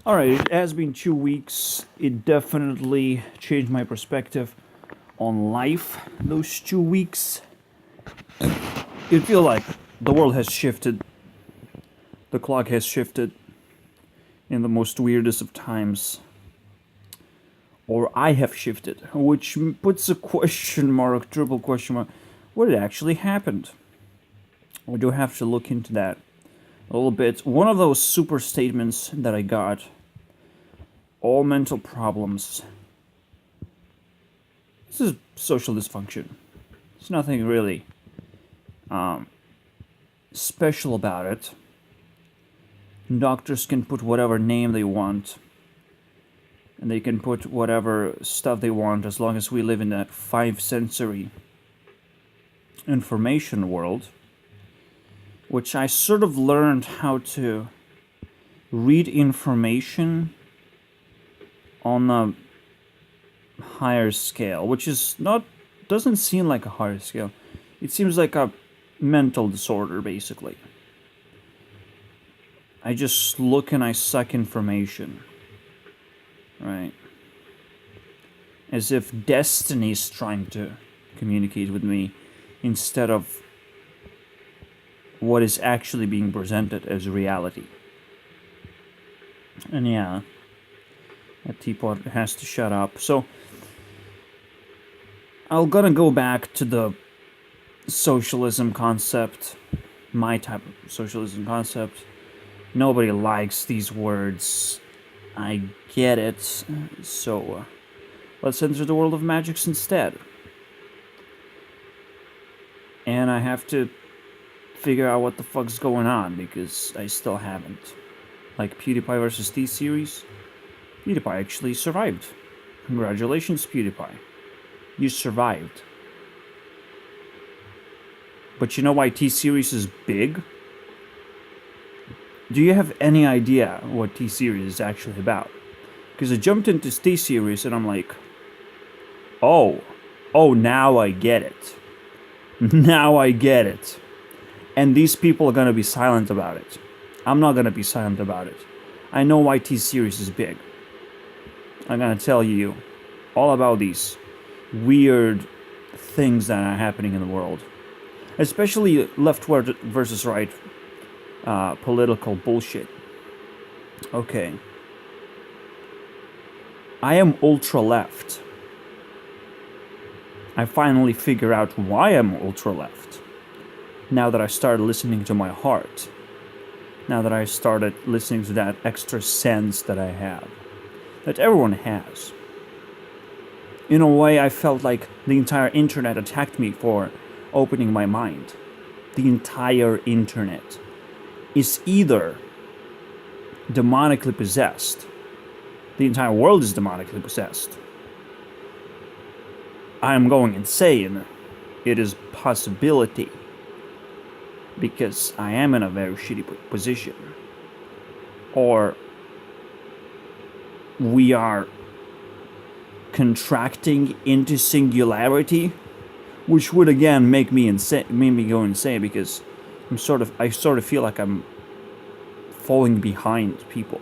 Alright, it has been 2 weeks. It definitely changed my perspective on life. Those 2 weeks, it feels like the world has shifted. The clock has shifted in the most weirdest of times. Or I have shifted, which puts a question mark, triple question mark. What had actually happened? We do have to look into that a little bit. One of those super statements that I got, all mental problems. This is social dysfunction. There's nothing really special about it. Doctors can put whatever name they want, and they can put whatever stuff they want as long as we live in that five sensory information world, which I sort of learned how to read information on a higher scale, which is not, doesn't seem like a higher scale. It seems like a mental disorder, basically. I just look and I suck information, right? As if destiny's trying to communicate with me instead of what is actually being presented as reality. And yeah, that teapot has to shut up. So, I'm gonna go back to the socialism concept, my type of socialism concept. Nobody likes these words. I get it. So, let's enter the world of Magix instead. And I have to figure out what the fuck's going on because I still haven't. Like PewDiePie versus T-Series, PewDiePie actually survived. Congratulations, PewDiePie. You survived. But you know why T-Series is big? Do you have any idea what T-Series is actually about? Because I jumped into T-Series and I'm like, oh, now I get it. Now I get it. And these people are gonna be silent about it. I'm not gonna be silent about it. I know why T-Series is big. I'm gonna tell you all about these weird things that are happening in the world. Especially left versus right political bullshit. Okay. I am ultra left. I finally figure out why I'm ultra left. Now that I started listening to my heart. Now that I started listening to that extra sense that I have. That everyone has. In a way, I felt like the entire internet attacked me for opening my mind. The entire internet is either demonically possessed. The entire world is demonically possessed. I am going insane. It is a possibility. Because I am in a very shitty position. Or we are contracting into singularity, which would again make me go insane because I sort of feel like I'm falling behind people.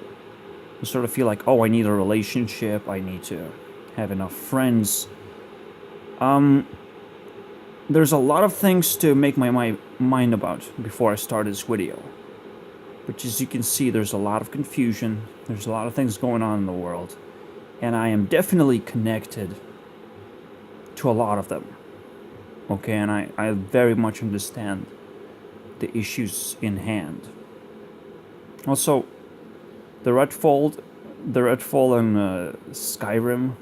I sort of feel like, oh, I need a relationship, I need to have enough friends. There's a lot of things to make my mind about before I start this video. But as you can see, there's a lot of confusion, there's a lot of things going on in the world, and I am definitely connected to a lot of them. Okay, and I very much understand the issues in hand. Also, the Redfall in Skyrim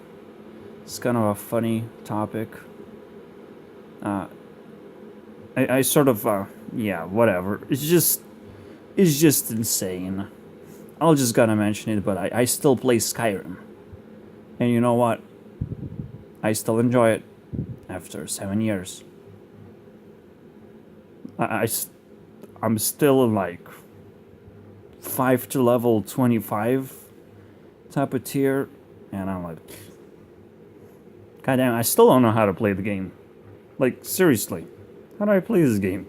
is kind of a funny topic. I sort of, yeah, whatever. It's just insane. I'll just gotta mention it, but I still play Skyrim. And you know what? I still enjoy it after 7 years. I'm still in like 5 to level 25 type of tier, and I'm like, goddamn, I still don't know how to play the game. Like, seriously, how do I play this game?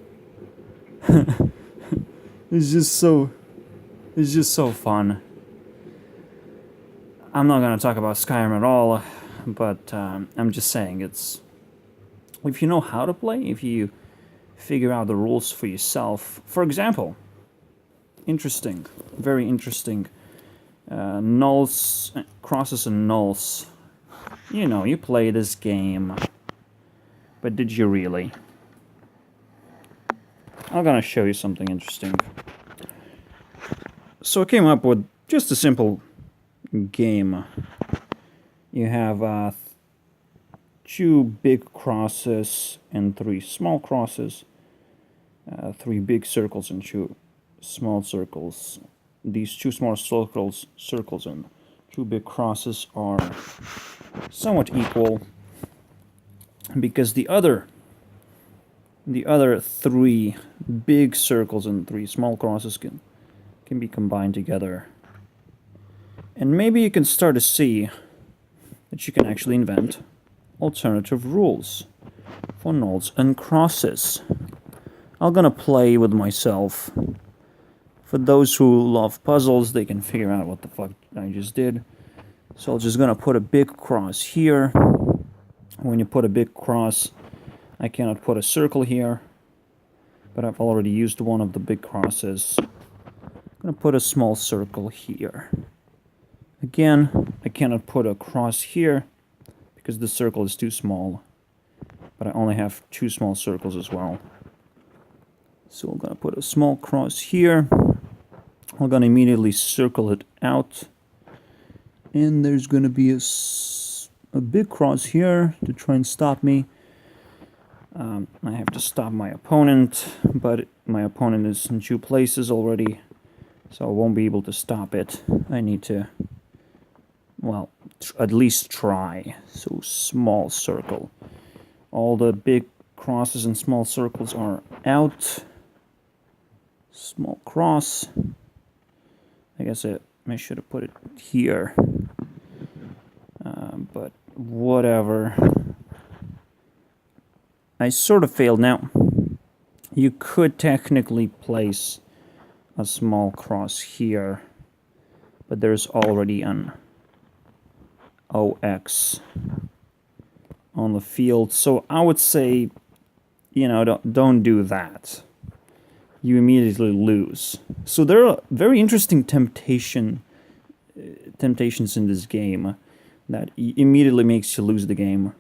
It's just so fun. I'm not gonna talk about Skyrim at all, but I'm just saying it's... If you know how to play, if you figure out the rules for yourself. For example, interesting, very interesting, nulls, crosses and nulls. You know, you play this game, but did you really? I'm gonna show you something interesting. So I came up with just a simple game. You have 2 big crosses and 3 small crosses, 3 big circles and 2 small circles. These 2 small circles and 2 big crosses are somewhat equal, because the other 3 big circles and 3 small crosses can be combined together. And maybe you can start to see that you can actually invent alternative rules for nulls and crosses. I'm gonna play with myself. For those who love puzzles, they can figure out what the fuck I just did. So I'm just gonna put a big cross here. When you put a big cross, I cannot put a circle here, but I've already used one of the big crosses. I'm gonna put a small circle here. Again, I cannot put a cross here because the circle is too small, but I only have 2 small circles as well. So I'm gonna put a small cross here. I'm gonna immediately circle it out, and there's gonna be a big cross here to try and stop me. I have to stop my opponent, but my opponent is in 2 places already, so I won't be able to stop it. I need to, well, at least try. So small circle. All the big crosses and small circles are out. Small cross. I guess I should have put it here. But whatever. I sort of failed. Now, you could technically place a small cross here, but there's already an OX on the field, so I would say, you know, don't do that. You immediately lose. So there are very interesting temptations in this game that immediately makes you lose the game.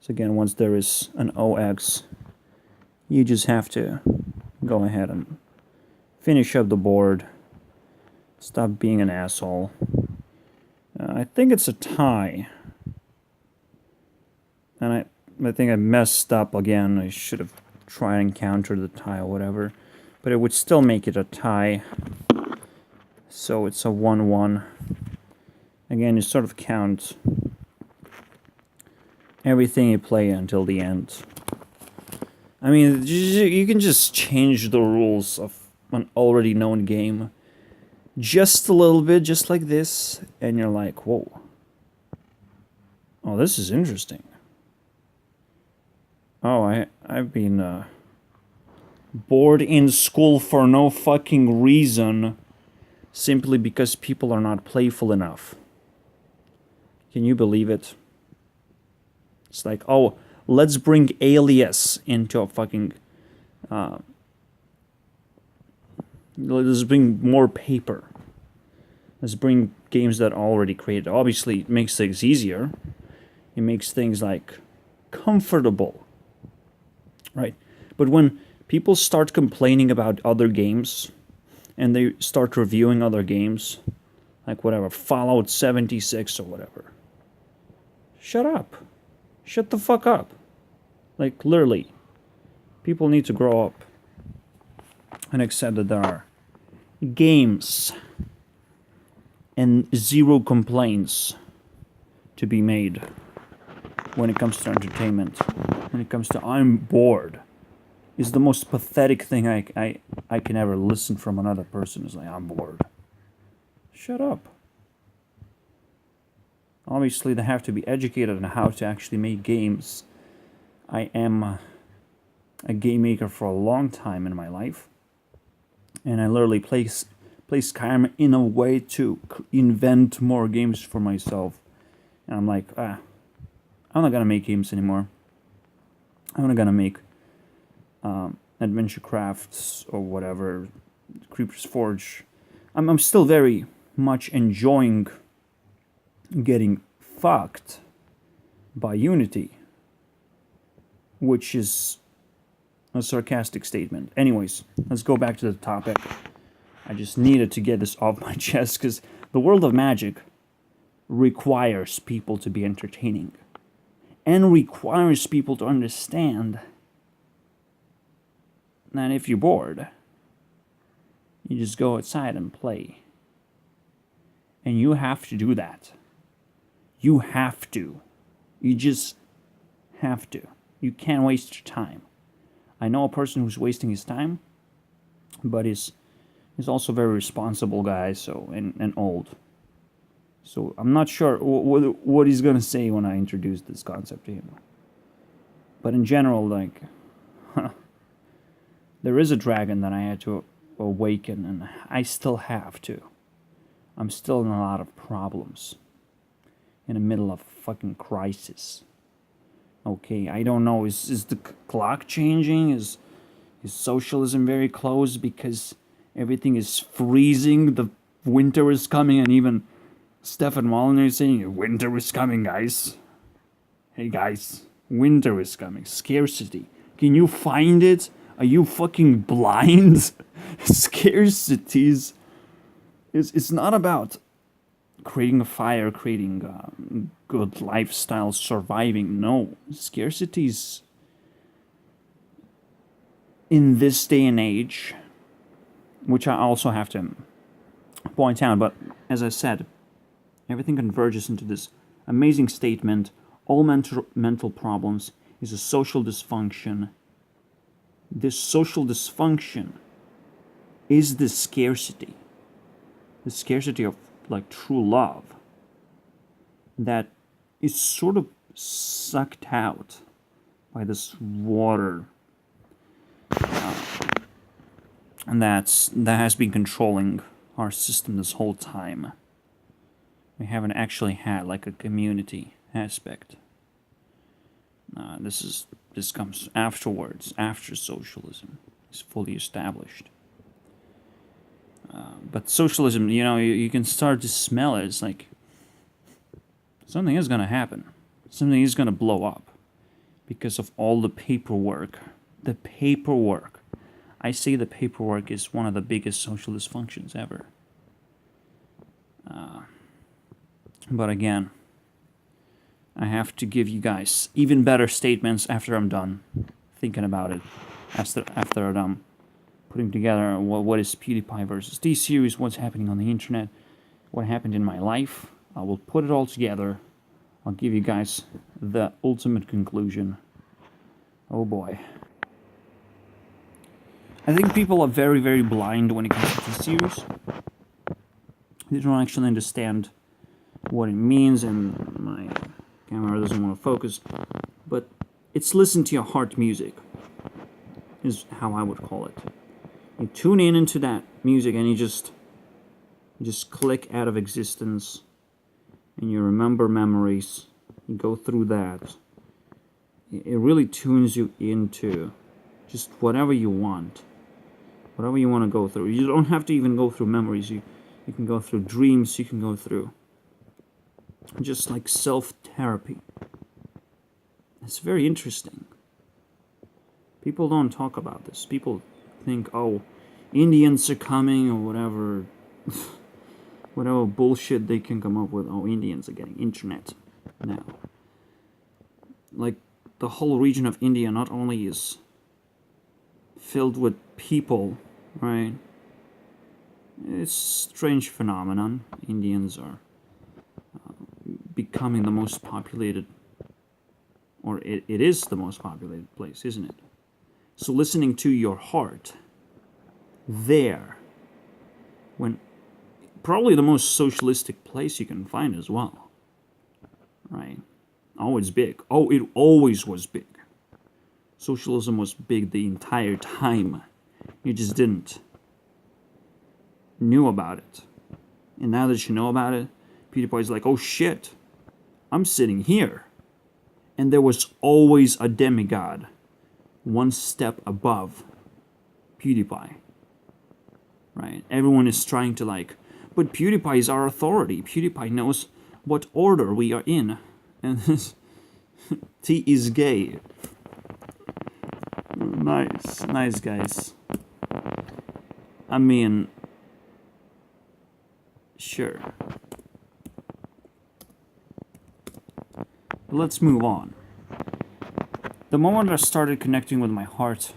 So again, once there is an OX, you just have to go ahead and finish up the board. Stop being an asshole. I think it's a tie. And I think I messed up again. I should have tried and countered the tie or whatever. But it would still make it a tie. So it's a 1-1. Again, you sort of count everything you play until the end. I mean, you can just change the rules of an already known game just a little bit, just like this, and you're like, whoa. Oh, this is interesting. Oh, I've been bored in school for no fucking reason, simply because people are not playful enough. Can you believe it? It's like, oh, let's bring Alias into a fucking... let's bring more paper. Let's bring games that are already created. Obviously, it makes things easier. It makes things, like, comfortable. Right? But when people start complaining about other games, and they start reviewing other games, like whatever, Fallout 76 or whatever, shut up. Shut the fuck up. Like, literally. People need to grow up and accept that there are games and 0 complaints to be made when it comes to entertainment. When it comes to I'm bored, is the most pathetic thing I can ever listen from another person. Is like, I'm bored. Shut up. Obviously, they have to be educated on how to actually make games. I am a game maker for a long time in my life, and I literally play Skyrim in a way to invent more games for myself. And I'm like, I'm not gonna make games anymore. I'm not gonna make adventure crafts or whatever, Creeper's Forge. I'm still very much enjoying getting fucked by Unity, which is a sarcastic statement. Anyways, let's go back to the topic. I just needed to get this off my chest because the world of Magic requires people to be entertaining and requires people to understand that if you're bored, you just go outside and play. And you have to do that. You have to. You just have to. You can't waste your time. I know a person who's wasting his time, but he's also a very responsible guy, and old. So I'm not sure what he's gonna say when I introduce this concept to him. But in general, like, there is a dragon that I had to awaken, and I still have to. I'm still in a lot of problems. In the middle of a fucking crisis. Okay, I don't know, is the clock changing? Is socialism very close because everything is freezing? The winter is coming, and even Stefan Molyneux is saying, winter is coming, guys. Hey guys, winter is coming. Scarcity. Can you find it? Are you fucking blind? Scarcities. It's not about creating a fire, creating good lifestyle, surviving. No, scarcities in this day and age, which I also have to point out, but as I said, everything converges into this amazing statement: all mental problems is a social dysfunction. This social dysfunction is the scarcity of like true love that is sort of sucked out by this water, and that has been controlling our system this whole time. We haven't actually had like a community aspect. This comes afterwards, after socialism is fully established. But socialism, you can start to smell it. It's like something is going to happen. Something is going to blow up because of all the paperwork. The paperwork. I say the paperwork is one of the biggest social dysfunctions ever. But again, I have to give you guys even better statements after I'm done thinking about it. After I'm done putting together what is PewDiePie versus D-Series, what's happening on the internet, what happened in my life. I will put it all together. I'll give you guys the ultimate conclusion. Oh boy. I think people are very, very blind when it comes to D-Series. They don't actually understand what it means, and my camera doesn't want to focus. But it's listen to your heart music, is how I would call it. You tune into that music and you just click out of existence, and you remember memories. You go through that. It really tunes you into just whatever you want. Whatever you want to go through. You don't have to even go through memories. You can go through dreams. You can go through just like self-therapy. It's very interesting. People don't talk about this. People think, oh, Indians are coming or whatever. Whatever bullshit they can come up with. Oh, Indians are getting internet now. Like, the whole region of India not only is filled with people, right? It's a strange phenomenon. Indians are becoming the most populated, or it is the most populated place, isn't it? So listening to your heart there, when probably the most socialistic place you can find as well, right? Oh, it's big. Oh, it always was big. Socialism was big the entire time. You just didn't knew about it. And now that you know about it, PewDiePie's like, oh shit, I'm sitting here. And there was always a demigod one step above PewDiePie. Right? Everyone is trying to like, but PewDiePie is our authority. PewDiePie knows what order we are in. And this T is gay. Nice guys. I mean, sure. But let's move on. The moment I started connecting with my heart,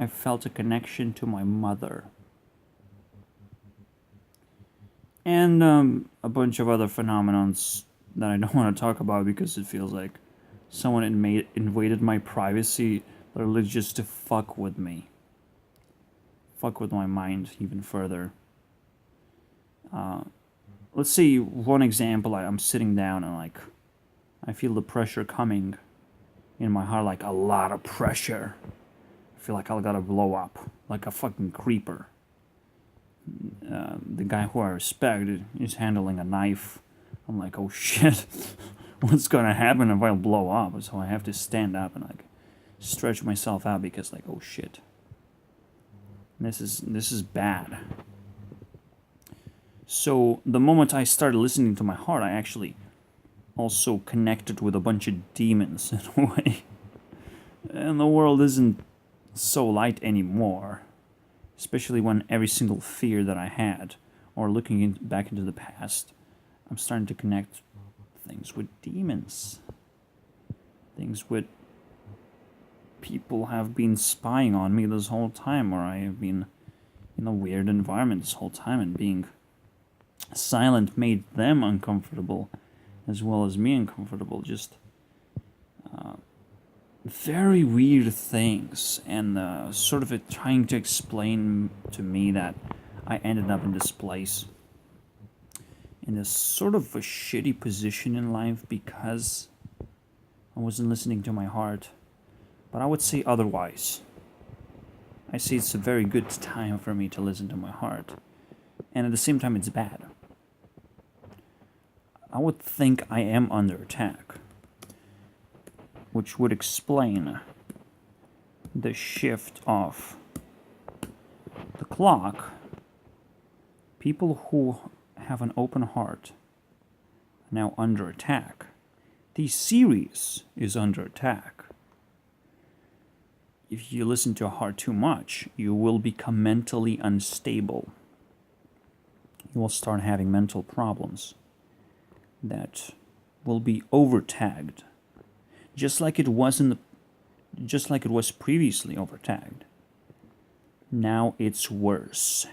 I felt a connection to my mother. And a bunch of other phenomenons that I don't want to talk about because it feels like someone invaded my privacy literally just to fuck with me. Fuck with my mind even further. Let's see one example. I'm sitting down and like I feel the pressure coming in my heart, like a lot of pressure. I feel like I gotta blow up like a fucking creeper. The guy who I respect is handling a knife. I'm like, oh shit, what's gonna happen if I blow up? So I have to stand up and like stretch myself out because like, oh shit, this is bad. So the moment I started listening to my heart, I actually also connected with a bunch of demons in a way. And the world isn't so light anymore. Especially when every single fear that I had, or looking back into the past, I'm starting to connect things with demons. Things with people have been spying on me this whole time, or I have been in a weird environment this whole time, and being silent made them uncomfortable, as well as me uncomfortable. Just very weird things, and sort of trying to explain to me that I ended up in this place, in this sort of a shitty position in life because I wasn't listening to my heart. But I would say otherwise. I say it's a very good time for me to listen to my heart, and at the same time it's bad. I would think I am under attack, which would explain the shift of the clock. People who have an open heart are now under attack. The series is under attack. If you listen to your heart too much, you will become mentally unstable. You will start having mental problems that will be overtagged. Just like it was previously overtagged. Now it's worse.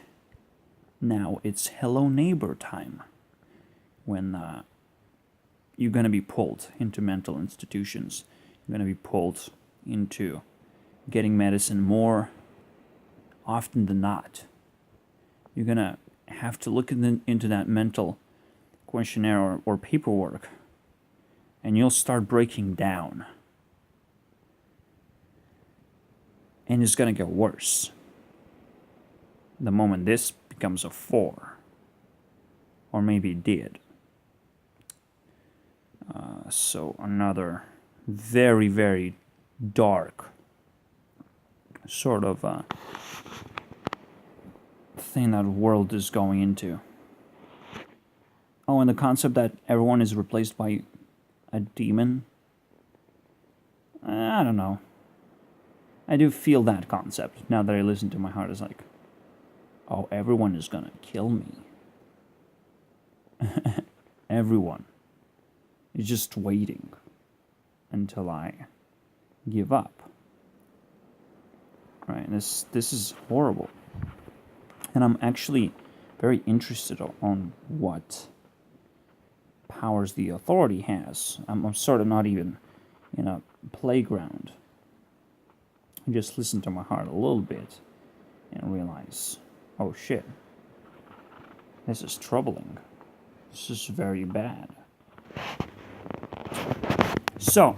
Now it's hello neighbor time. When you're gonna be pulled into mental institutions. You're gonna be pulled into getting medicine more often than not. You're gonna have to look into that mental questionnaire or paperwork, and you'll start breaking down. And it's gonna get worse the moment this becomes a 4. Or maybe it did. So another very, very dark sort of thing that the world is going into. Oh, and the concept that everyone is replaced by a demon? I don't know. I do feel that concept now that I listen to my heart. It's like, oh, everyone is gonna kill me. Everyone is just waiting until I give up. Right? This is horrible. And I'm actually very interested on what powers the authority has. I'm sort of not even in a playground. I just listen to my heart a little bit and realize, oh shit, this is troubling. This is very bad. So,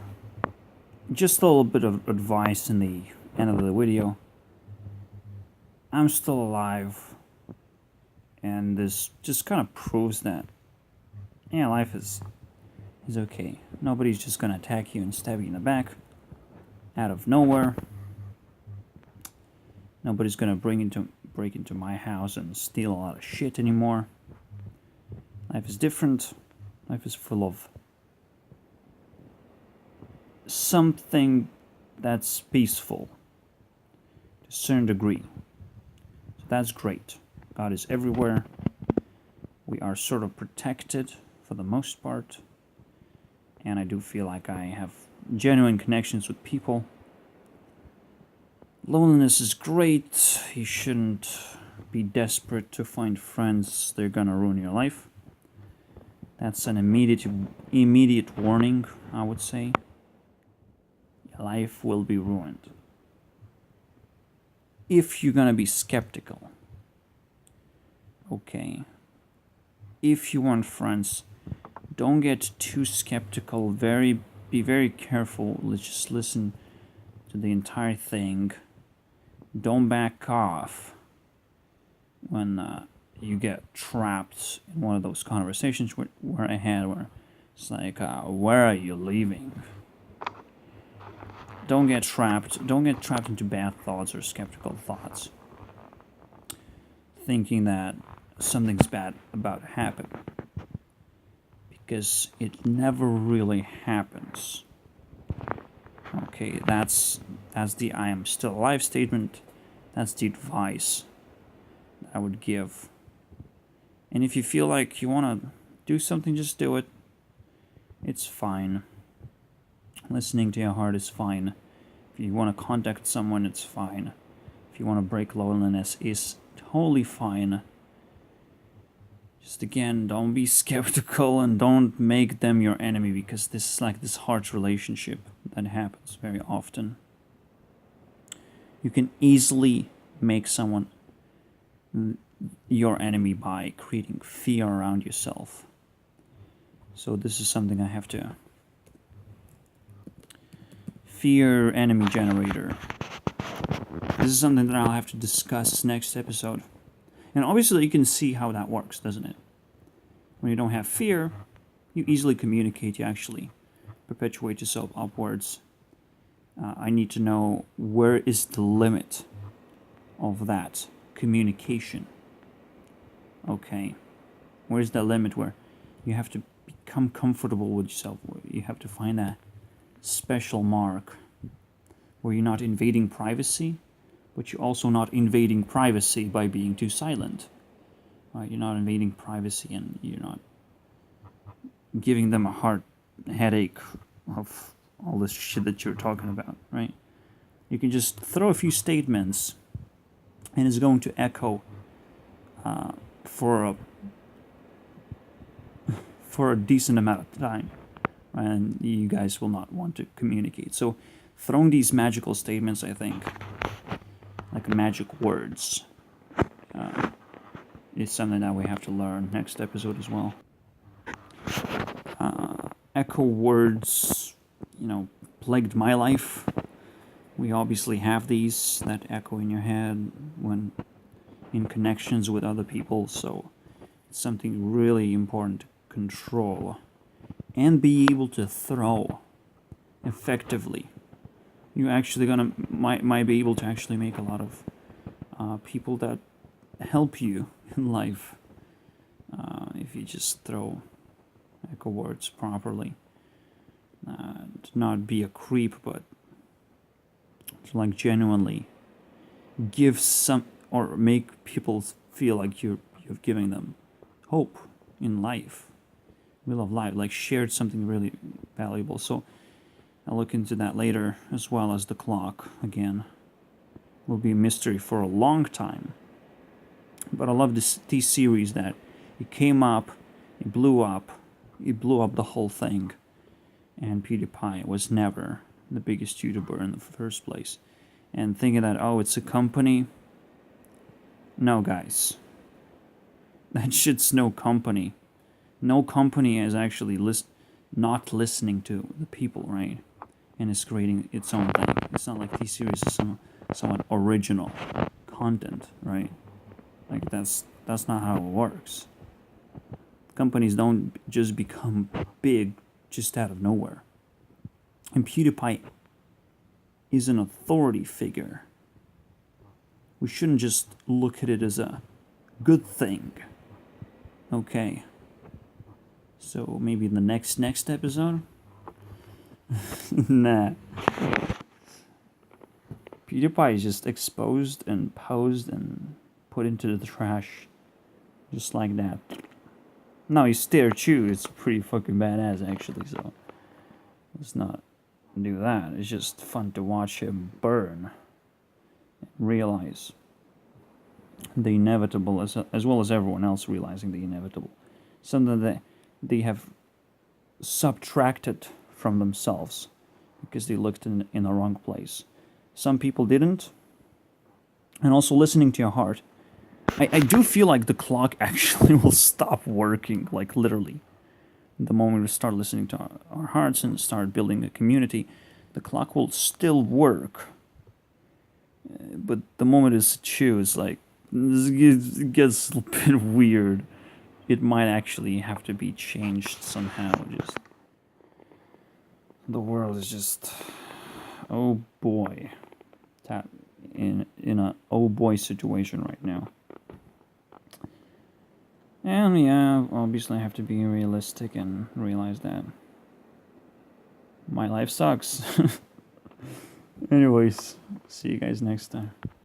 just a little bit of advice in the end of the video. I'm still alive, And this just kind of proves that, yeah, life is okay. Nobody's just gonna attack you and stab you in the back out of nowhere. Nobody's gonna break into my house and steal a lot of shit anymore. Life is different. Life is full of something that's peaceful to a certain degree. So that's great. God is everywhere. We are sort of protected for the most part. And I do feel like I have genuine connections with people. Loneliness is great. You shouldn't be desperate to find friends. They're gonna ruin your life. That's an immediate warning, I would say. Your life will be ruined. If you're gonna be skeptical. Okay. If you want friends, don't get too skeptical. Be very careful. Let's just listen to the entire thing. Don't back off when you get trapped in one of those conversations where I had where it's like, where are you leaving? Don't get trapped into bad thoughts or skeptical thoughts, thinking that something's bad about to happen, because it never really happens. Okay, that's the I am still alive statement. That's the advice that I would give. And if you feel like you want to do something, just do it. It's fine. Listening to your heart is fine. If you want to contact someone, it's fine. If you want to break loneliness, is totally fine. Just again, don't be skeptical and don't make them your enemy, because this is like this heart relationship that happens very often. You can easily make someone your enemy by creating fear around yourself. So this is something I have to... Fear enemy generator. This is something that I'll have to discuss next episode. And obviously you can see how that works, doesn't it? When you don't have fear, you easily communicate, you actually perpetuate yourself upwards. I need to know where is the limit of that communication. Okay. Where's the limit where you have to become comfortable with yourself? Where you have to find that special mark where you're not invading privacy, but you're also not invading privacy by being too silent. Right? You're not invading privacy and you're not giving them a headache of all this shit that you're talking about, right? You can just throw a few statements and it's going to echo for a decent amount of time, right? And you guys will not want to communicate. So throwing these magical statements, I think, like magic words, is something that we have to learn next episode as well. Echo words, plagued my life. We obviously have these that echo in your head when in connections with other people, so it's something really important to control and be able to throw effectively. You actually might be able to actually make a lot of people that help you in life if you just throw echo words properly. To not be a creep, but to like genuinely give some or make people feel like you're giving them hope in life, will of life, like shared something really valuable. So I'll look into that later, as well as the clock. Again, will be a mystery for a long time. But I love these series that it came up, it blew up the whole thing, and PewDiePie was never the biggest YouTuber in the first place. And thinking that, it's a company. No, guys. That shit's no company. No company is actually not listening to the people, right? And it's creating its own thing. It's not like these series is somewhat original content, right? Like that's That's not how it works. Companies don't just become big just out of nowhere. And PewDiePie is an authority figure. We shouldn't just look at it as a good thing. Okay. So maybe in the next episode? Nah. PewDiePie is just exposed and posed and put into the trash. Just like that. No, he's Stair Chew. It's pretty fucking badass actually, so let's not do that. It's just fun to watch him burn. Realize the inevitable, as well as everyone else realizing the inevitable. Something that they have subtracted from themselves because they looked in the wrong place. Some people didn't. And also listening to your heart. I do feel like the clock actually will stop working, like literally. The moment we start listening to our hearts and start building a community, the clock will still work. But the moment it's chew, it's like, it gets a bit weird. It might actually have to be changed somehow. Just the world is just, oh boy, in a oh boy situation right now. And yeah, obviously I have to be realistic and realize that my life sucks. Anyways, see you guys next time.